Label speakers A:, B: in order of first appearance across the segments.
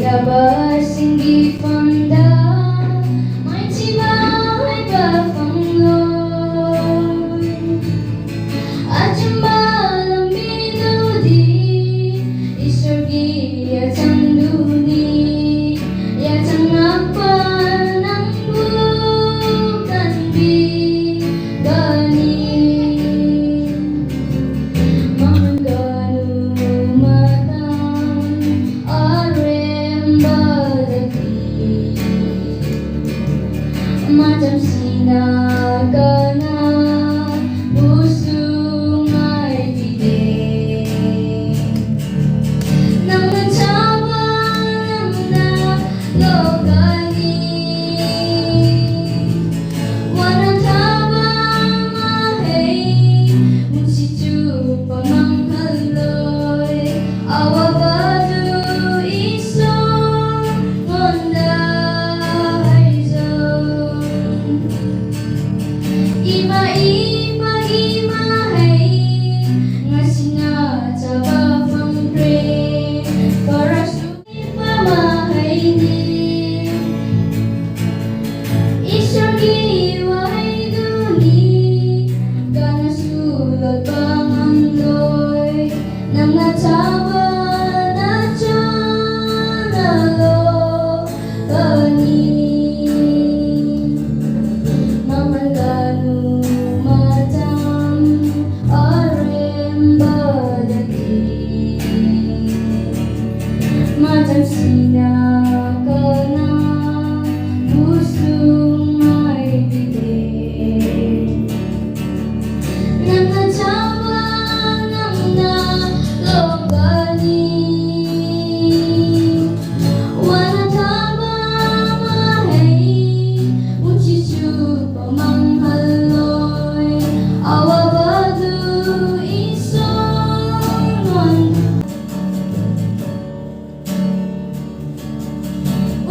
A: 的把心底放大，埋起马尾巴放落，aja malam itu di isurgi ya canduni ya apa nang bukan bigani mangganu matang arem balaki macam sinaga na pusong ay tigil nang nagsabang na logani walang tabang mahay musitu pamangkaloy awa badu isong monday zone iba-iba-imahay nga sinataba pang pre para sulit pamahay di isurgiway duni kana sulod pangangloy nang nataba na tsanalo kani mamalganu matang arem balaki macam sinaga na pusong ay bigay nang natsawa ng nalogani walang tabang mahay musitu pamangkaloy awa badu isong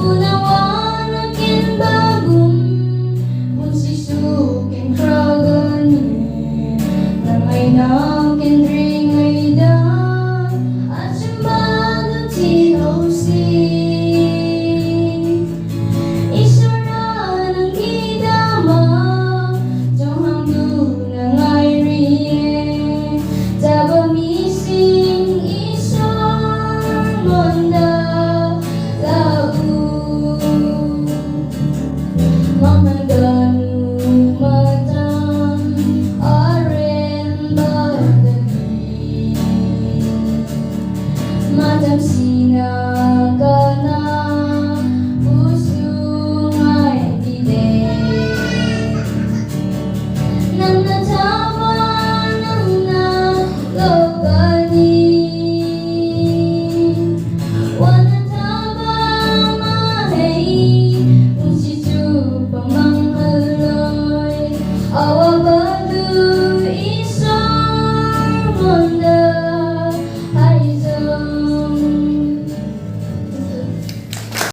A: unawan akin bagong punsisukin kragani nangay nakin ringay da at sembado ti hosi isura ng idama jong hangdu nangay riye taba mising isang monda